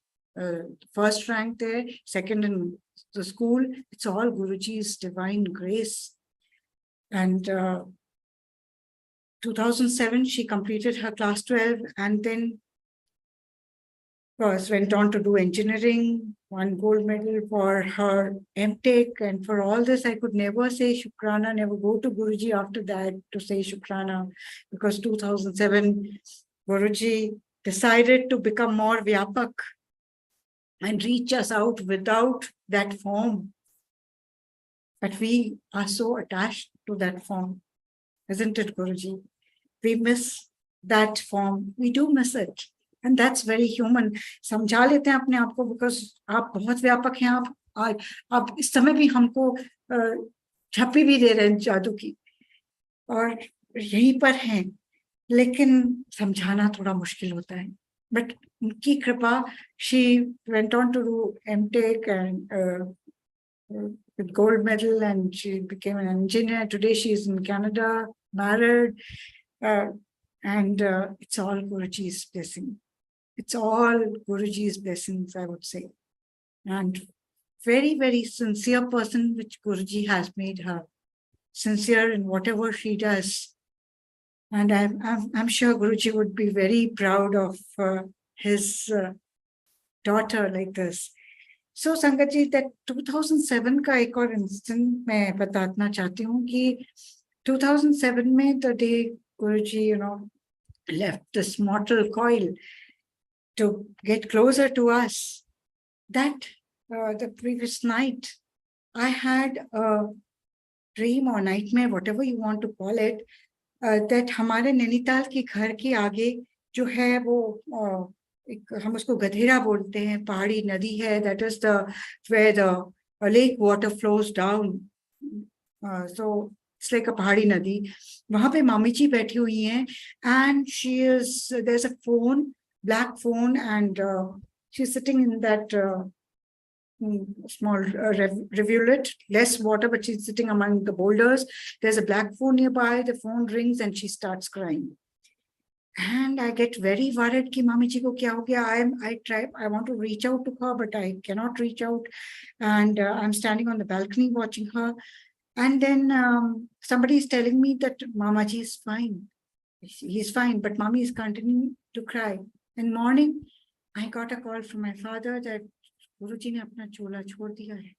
first rank there, second in the school. It's all Guruji's divine grace. And 2007, she completed her class 12 and then of course went on to do engineering, won gold medal for her MTech. And for all this, I could never say Shukrana, never go to Guruji after that to say Shukrana, because 2007, Guruji decided to become more Vyapak and reach us out without that form. But we are so attached to that form, isn't it, Guruji? We miss that form. We do miss it. And that's very human. समझा लेते हैं अपने आप को because आप बहुत व्यापक हैं. आप इस समय भी हमको झप्पी भी दे रहे हैं जादू की और यहीं पर हैं, लेकिन समझाना थोड़ा मुश्किल होता है. But उनकी कृपा, she went on to do MTech and with gold medal, and she became an engineer. Today she is in Canada, married, and it's all Guruji's blessing. It's all Guruji's blessings, I would say. And very, very sincere person, which Guruji has made her sincere in whatever she does. And I'm sure Guruji would be very proud of his daughter like this. So Sangat ji, that 2007 का एक और incident मैं बताना चाहती हूँ कि 2007 में the day Guruji, left this mortal coil to get closer to us, that the previous night, I had a dream or nightmare, whatever you want to call it, that हमारे नैनीताल के घर के आगे जो है वो हम उसको गधेरा बोलते हैं, पहाड़ी नदी है, that is where the lake water flows down. So it's like a पहाड़ी नदी. वहां पे मामी जी बैठी हुई हैं, and there's a phone, black phone, and she's sitting in that small rivulet, less water, but she's sitting among the boulders. There's a black phone nearby. The phone rings and she starts crying. And I get very worried कि मामी जी को क्या हो गया. I want to reach out to her, but I cannot reach out. And I'm standing on the balcony watching her. And then somebody is telling me that Mama ji is fine. He's fine, but Mommy is continuing to cry. In morning, I got a call from my father that Guruji ne apna chola chhod diya hai.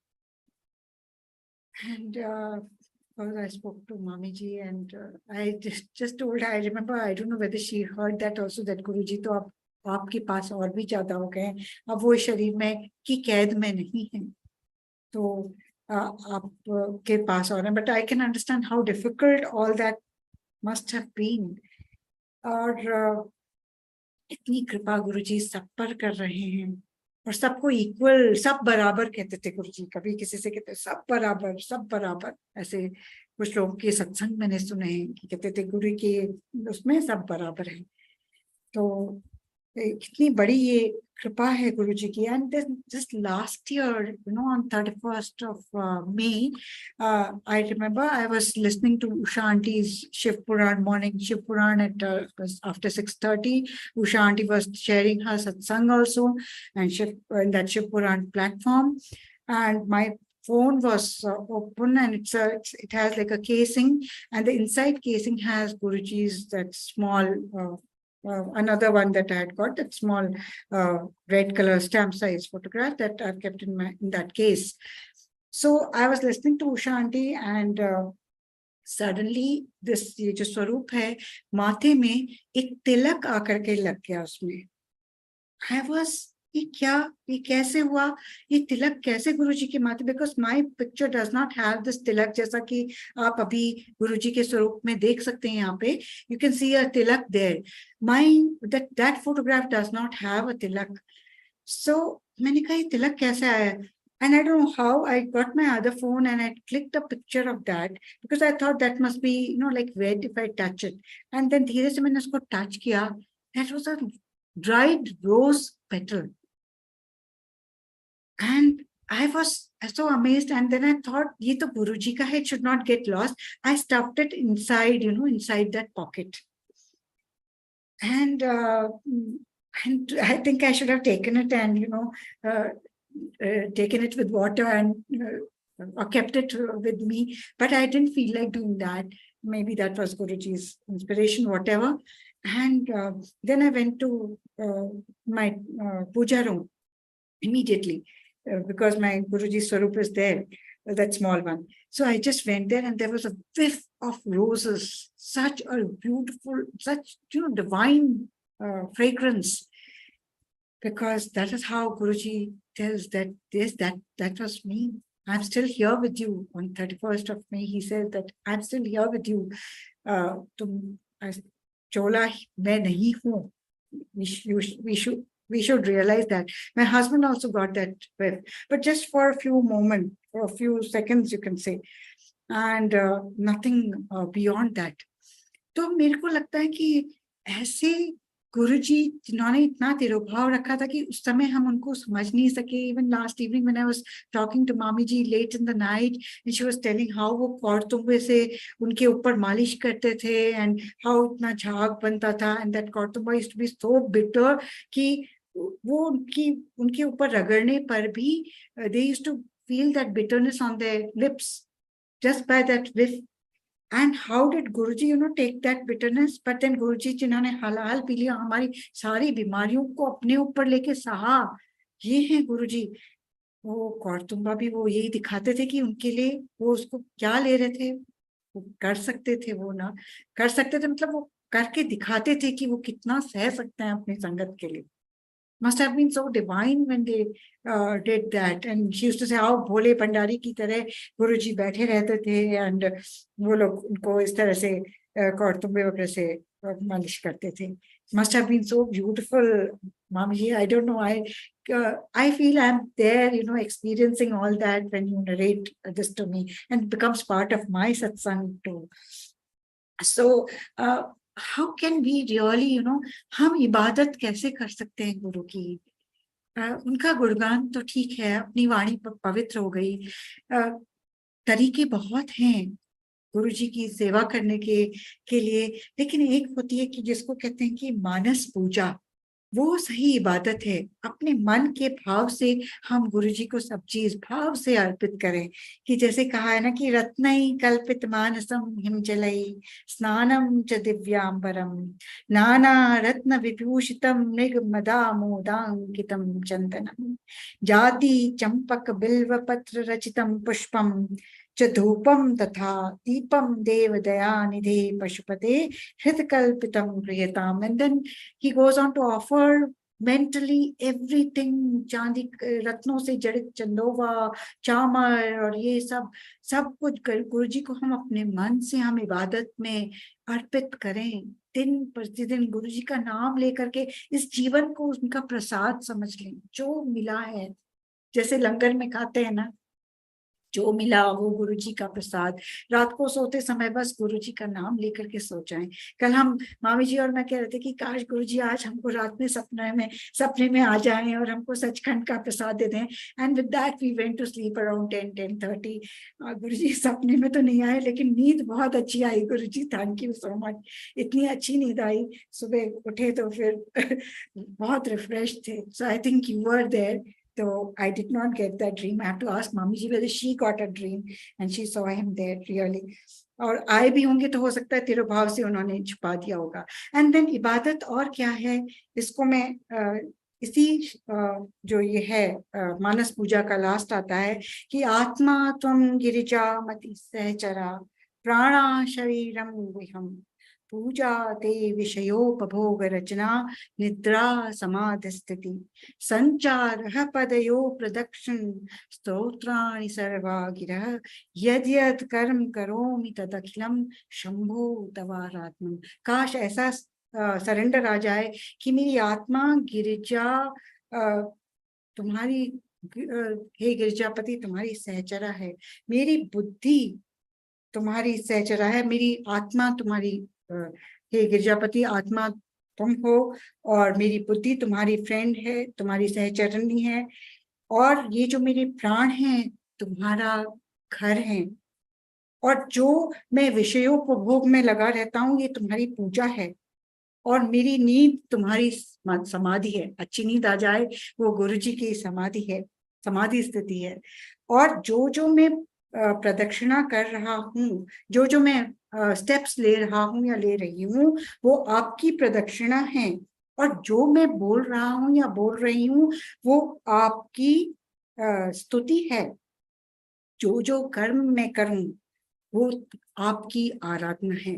And I spoke to Mami ji, and I just told her, I remember, I don't know whether she heard that also, that Guruji to आपके पास और भी ज्यादा हो गए, अब वो शरीर में की कैद में नहीं है, तो आपके पास और हैं. But I can understand how difficult all that must have been. और इतनी कृपा गुरुजी सब पर कर रहे हैं, और सबको इक्वल, सब बराबर कहते थे गुरुजी. कभी किसी से कहते सब बराबर, सब बराबर. ऐसे कुछ लोगों के सत्संग मैंने सुने हैं कि कहते थे गुरु के उसमें सब बराबर है. तो कितनी बड़ी ये कृपा है गुरुजी की. And then just last year, on 31st of May, I remember I was listening to Usha Auntie's Shiv Puran, morning Shiv Puran at after 6:30. Usha Auntie was sharing her satsang also, and in that Shiv Puran platform. And my phone was open, and it has like a casing, and the inside casing has Guruji's that small another one that I had got, that small red color stamp size photograph that I've kept in that case. So I was listening to Usha Auntie, and suddenly this ये जो स्वरूप है माथे में एक तिलक आकर के लग गया उसमें. I was ये कैसे हुआ, ये तिलक कैसे गुरुजी के माथे, because my picture does not have this तिलक जैसा कि आप अभी गुरुजी के स्वरूप में देख सकते हैं. यहाँ पे you can see a tilak there. That photograph does not have a tilak. So मैंने कहा ये तिलक कैसे आया, and I don't know how I got my other phone and I clicked a picture of that, because I thought that must be like red if I touch it. And then धीरे से मैंने उसको touch किया, that was a dried rose petal. And I was so amazed, and then I thought, ye to Guruji ka hai, it should not get lost. I stuffed it inside, inside that pocket. And I think I should have taken it and, taken it with water and or kept it with me. But I didn't feel like doing that. Maybe that was Guruji's inspiration, whatever. And then I went to my puja room immediately. Because my Guruji's Swarup is there, that small one. So I just went there, and there was a whiff of roses, such a beautiful, such divine fragrance. Because that is how Guruji tells that that was me. I'm still here with you. On 31st of May, he says that I'm still here with you. Chola main nahi hu. We should realize that. My husband also got that whiff, but just for a few moments, for a few seconds, you can say, and nothing beyond that. तो मेरे को लगता है कि ऐसे गुरुजी जिन्होंने इतना तिरुभाव रखा था कि उस समय हम उनको समझ नहीं सके. Even last evening when I was talking to Mami ji late in the night, and she was telling how वो कौरतुम्बे से उनके ऊपर मालिश करते थे, and how इतना झाग बनता था, and that कौरतुम्बा used to be so bitter कि वो उनके ऊपर रगड़ने पर भी they used to feel that bitterness on their lips just by that whiff. And how did Guruji, take that bitterness? But then Guruji जिन्होंने हलाल पी लिया, हमारी सारी बीमारियों को अपने ऊपर लेके सहा, ये है गुरुजी। वो कौरतुम्बा भी वो यही दिखाते थे कि उनके लिए वो उसको क्या ले रहे थे, वो कर सकते थे, वो ना कर सकते थे, मतलब वो करके दिखाते थे कि वो कितना सह सकते हैं अपनी संगत के लिए। Must have been so divine when they did that. And she used to say how भोले भंडारी की तरह गुरुजी बैठे रहते थे, and वो लोग उनको इस तरह से कौरतुम्बे वगैरह से मालिश करते थे. Must have been so beautiful, Mamaji. I don't know. I feel I'm there, experiencing all that when you narrate this to me, and it becomes part of my satsang too. So, how can we really, हम इबादत कैसे कर सकते हैं गुरु की? उनका गुणगान तो ठीक है, अपनी वाणी पवित्र हो गई, तरीके बहुत हैं गुरु जी की सेवा करने के लिए, लेकिन एक होती है कि जिसको कहते हैं कि मानस पूजा, वो सही इबादत है। अपने मन के भाव से हम गुरु जी को सब चीज भाव से अर्पित करें, कि जैसे कहा है ना कि रत्नई कल्पित मानसम हिमजलई स्नानम च दिव्यांबरम नाना रत्न विभूषितम मृगमदा मोदांकितम चंदनम जाति चंपक बिल्व पत्र रचितम पुष्पम च धूपम तथा दीपम देव दयानिधे पशुपते हृतकल्पितम प्रियताम. And then he goes on to offer mentally everything, चांदी रत्नों से जड़ित चंदोवा, चामर और ये सब कुछ गुरु जी को हम अपने मन से हम इबादत में अर्पित करें। दिन प्रतिदिन गुरु जी का नाम लेकर के इस जीवन को उनका प्रसाद समझ लें, जो मिला है, जैसे लंगर में खाते हैं ना, जो मिला वो गुरु जी का प्रसाद। रात को सोते समय बस गुरु जी का नाम लेकर के सो जाएं। कल हम मामी जी और मैं कह रहे थे कि काश गुरु जी आज हमको रात में सपने में आ जाएं और हमको सचखंड का प्रसाद दे दें। And with that we went to sleep around 10:30। Guru जी सपने में तो नहीं आए, लेकिन नींद बहुत अच्छी आई। गुरु जी थैंक यू सो मच, इतनी अच्छी नींद आई। सुबह उठे तो फिर बहुत रिफ्रेश थे। So I think you were there. So I did not get that dream. I have to ask Mami ji whether she got a dream and she saw him there really. और आए भी होंगे तो हो सकता है तिरुभाव से उन्होंने छुपा दिया होगा। एंड देन इबादत और क्या है, इसको मैं इसी जो ये है मानस पूजा का लास्ट आता है कि आत्मा त्वं गिरिजा मति सहचरा प्राणा शरीरम विहम पूजा ते विषयोपभोग रचना निद्रा समाधि स्थिति संचार पदयो प्रदक्षिण स्तोत्राणि सर्वा गिरः यद यद कर्म करोमि तदखिलम शंभो तवारात्मन. काश ऐसा सरेंडर आ जाए कि मेरी आत्मा गिरिजा तुम्हारी हे गिरिजापति तुम्हारी सहचरा है, मेरी बुद्धि तुम्हारी सहचरा है, मेरी आत्मा तुम्हारी हे गिरिजापति आत्मा तुम हो और मेरी बुद्धि तुम्हारी फ्रेंड है, तुम्हारी सहचरणी है, और ये जो मेरे प्राण हैं तुम्हारा घर है, और जो मैं विषयोपभोग में लगा रहता हूँ ये तुम्हारी पूजा है, और मेरी नींद तुम्हारी समाधि है। अच्छी नींद आ जाए वो गुरु जी की समाधि है, समाधि स्थिति है। और जो मैं प्रदक्षिणा कर रहा हूँ, जो मैं स्टेप्स ले रहा हूँ या ले रही हूँ, वो आपकी प्रदक्षिणा है, और जो मैं बोल रहा हूँ या बोल रही हूँ वो आपकी स्तुति है। जो कर्म मैं करूँ वो आपकी आराधना है।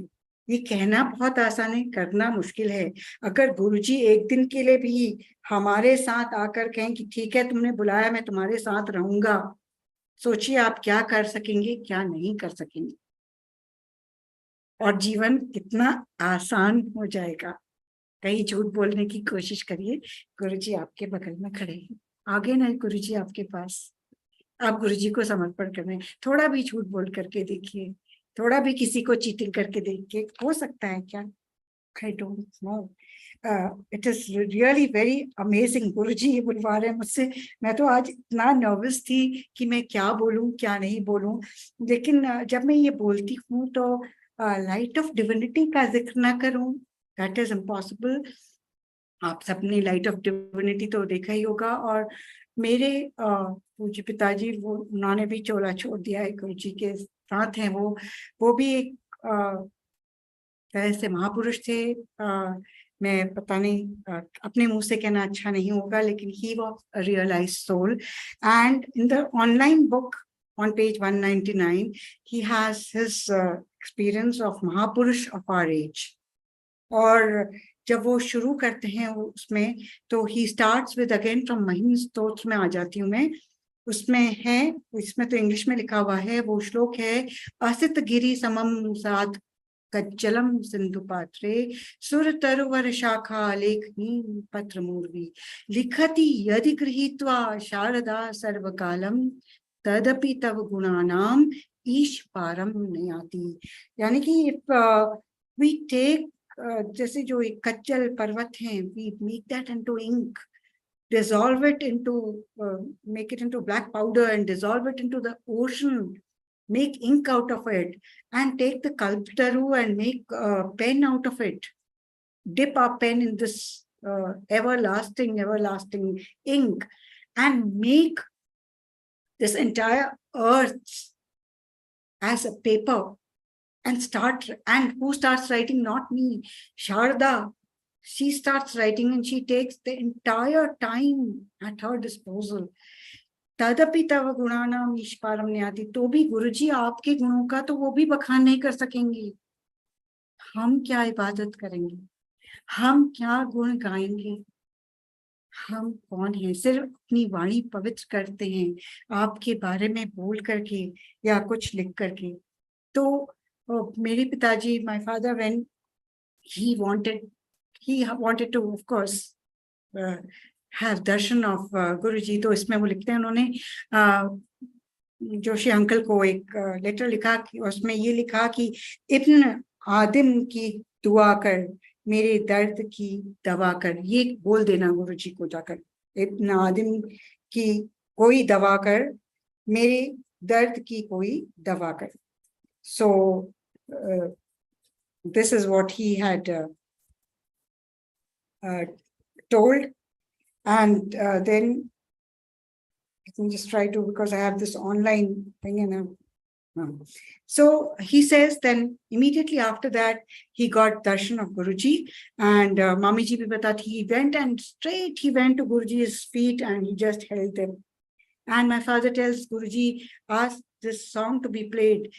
ये कहना बहुत आसान है, करना मुश्किल है। अगर गुरुजी एक दिन के लिए भी हमारे साथ आकर कहें कि ठीक है तुमने बुलाया मैं तुम्हारे साथ रहूंगा, सोचिए आप क्या कर सकेंगे, क्या नहीं कर सकेंगे, और जीवन कितना आसान हो जाएगा। कहीं झूठ बोलने की कोशिश करिए, गुरुजी आपके बगल में खड़े हैं, आगे ना गुरुजी आपके पास, आप गुरुजी को समर्पण कर रहे हैं। थोड़ा भी झूठ बोल करके देखिए, थोड़ा भी किसी को चीटिंग करके देखिए, हो सकता है क्या? I don't know. It is really very amazing. गुरुजी ये बुलवा रहे हैं मुझसे। मैं तो आज इतना नर्वस थी कि मैं क्या बोलूं क्या नहीं बोलूं, लेकिन जब मैं ये बोलती हूँ तो लाइट ऑफ डिविनिटी का जिक्र ना करूं, दैट इज इम्पॉसिबल। आप सबने लाइट ऑफ डिविनिटी तो देखा ही होगा। और मेरे पूज्य पिताजी, वो उन्होंने भी चोला छोड़ दिया है, गुरु जी के साथ हैं वो भी एक तरह से महापुरुष थे। मैं पता नहीं, अपने मुंह से कहना अच्छा नहीं होगा, लेकिन he was a realised soul. And in the online book on page 199 he has his experience of महापुरुष of our age। और जब वो शुरू करते हैं उसमें, तो he starts with again from महिम स्तोत्र में आ जाती हूँ मैं। उसमें है, इसमें तो इंग्लिश में लिखा हुआ है, वो श्लोक है, असित गिरि समम सात कज्जलम सिंधु पात्रे सुर तरुवर शाखा लेखनी पत्र मूर्वी लिखति यदि गृहीत्वा शारदा सर्वकालम तदपि तव गुणानाम ईश पारम नयाति। यानी कि वी टेक, जैसे जो एक कच्चल पर्वत है, we make that into ink, dissolve it into, make it into black powder and dissolve it into the ocean, make ink out of it, and take the kalpataru and make a pen out of it. Dip our pen in this everlasting ink and make this entire earth as a paper and start. And who starts writing? Not me, Sharda. She starts writing and she takes the entire time at her disposal. तदपि तव गुणानाम ईश्वरम न्याति। तो भी गुरुजी आपके गुणों का तो वो भी बखान नहीं कर सकेंगे। हम क्या इबादत करेंगे, हम क्या गुण गाएंगे, हम कौन हैं? सिर्फ अपनी वाणी पवित्र करते हैं आपके बारे में बोल करके या कुछ लिख करके। तो मेरे पिताजी, my father, when he wanted to of course have darshan of Guruji, तो इसमें वो लिखते हैं, उन्होंने जोशी अंकल को एक लेटर लिखा, उसमें ये लिखा कि इब्न आदिम की दुआ कर मेरे दर्द की दवा कर। ये बोल देना गुरुजी को जाकर, इब्न आदिम की कोई दवा कर, मेरे दर्द की कोई दवा कर। So this is what he had told. And then I can just try to, because I have this online thing and so he says, then immediately after that he got darshan of Guruji, and Mami ji bhi batati, he went and straight he went to Guruji's feet and he just held them. And my father tells Guruji, ask this song to be played.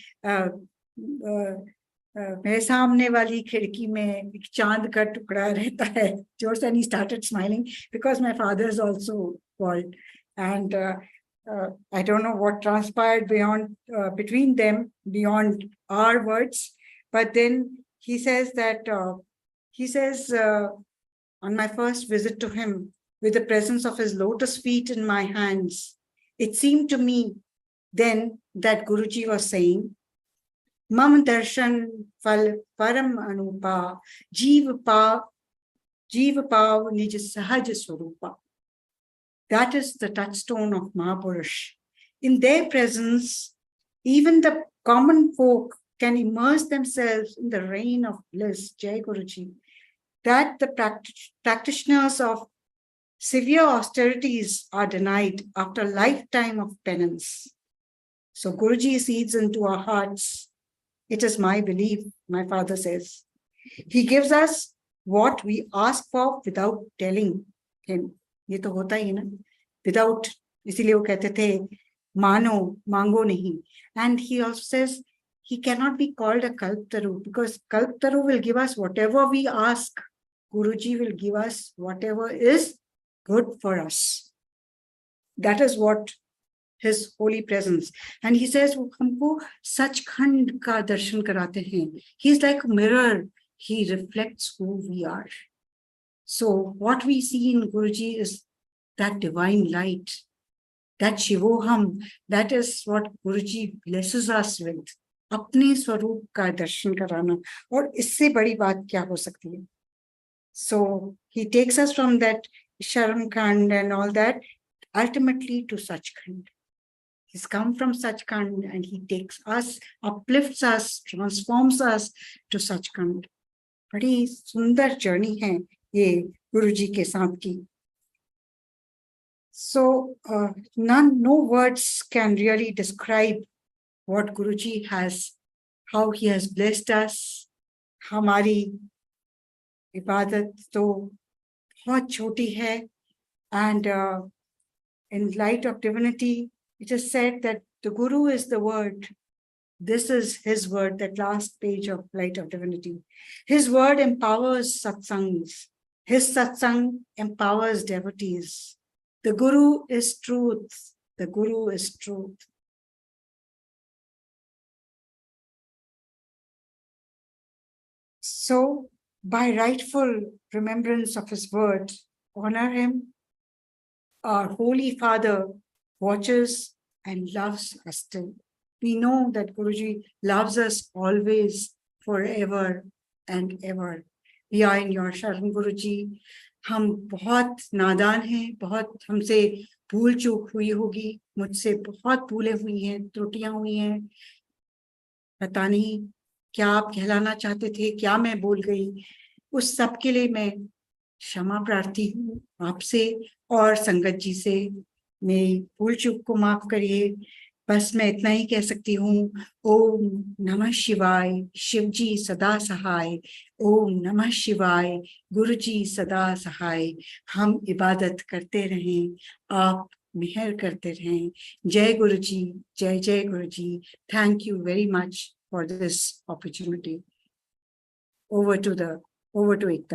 मेरे सामने वाली खिड़की में एक चांद का टुकड़ा रहता है, जोर से, and he started smiling because my father is also bald. And I don't know what transpired beyond between them, beyond our words, but then he says that on my first visit to him, with the presence of his lotus feet in my hands, it seemed to me then that Guruji was saying, Mam darshan fal param anupa jeev pav nij sahaj swarupa. That is the touchstone of Mahapurush. In their presence, even the common folk can immerse themselves in the rain of bliss. Jai Guruji. That the practitioners of severe austerities are denied after a lifetime of penance. So Guruji seeds into our hearts. It is my belief, my father says. He gives us what we ask for without telling him. ये तो होता ही ना, without, इसीलिए वो कहते थे मानो मांगो नहीं. And he also says he cannot be called a kalptaru, because kalptaru will give us whatever we ask. Guruji will give us whatever is good for us. That is what his holy presence. And he says वो हमको सचखंड का दर्शन कराते हैं. He's like a mirror. He reflects who we are. So what we see in Guruji is that divine light, that Shivoham. That is what Guruji blesses us with. अपने स्वरूप का दर्शन कराना, और इससे बड़ी बात क्या हो सकती है? So he takes us from that Sharam Khand and all that, ultimately to Sachkhand. He's come from Sachkhand and he takes us, uplifts us, transforms us to Sachkhand. बड़ी सुंदर जर्नी है ये गुरुजी के साथ की. So no words can really describe what Guruji has, how he has blessed us. हमारी इबादत तो बहुत छोटी है, and in light of divinity, it is said that the Guru is the word. This is his word, that last page of Light of Divinity. His word empowers satsangs. His satsang empowers devotees. The Guru is truth. The Guru is truth. So, by rightful remembrance of his word, honor him. Our Holy Father watches and loves us still. We know that Guruji loves us always, forever and ever. We are in your Sharan Guruji. हम बहुत नादान हैं, बहुत हमसे भूल चूक हुई होगी, मुझसे बहुत भूलें हुई हैं, त्रुटियां हुई हैं. पता नहीं क्या आप कहलाना चाहते थे, क्या मैं बोल गई. उस सब के लिए मैं क्षमा प्रार्थी हूँ आपसे और संगत जी से. मेरी भूल चूक को माफ करिए. बस मैं इतना ही कह सकती हूँ. ओम नमः शिवाय, शिव जी सदा सहाय. ओम नमः शिवाय, गुरु जी सदा सहाय. हम इबादत करते रहें, आप मेहर करते रहें. जय गुरु जी, जय जय गुरु जी. Thank you very much for this opportunity. Over to Ekta.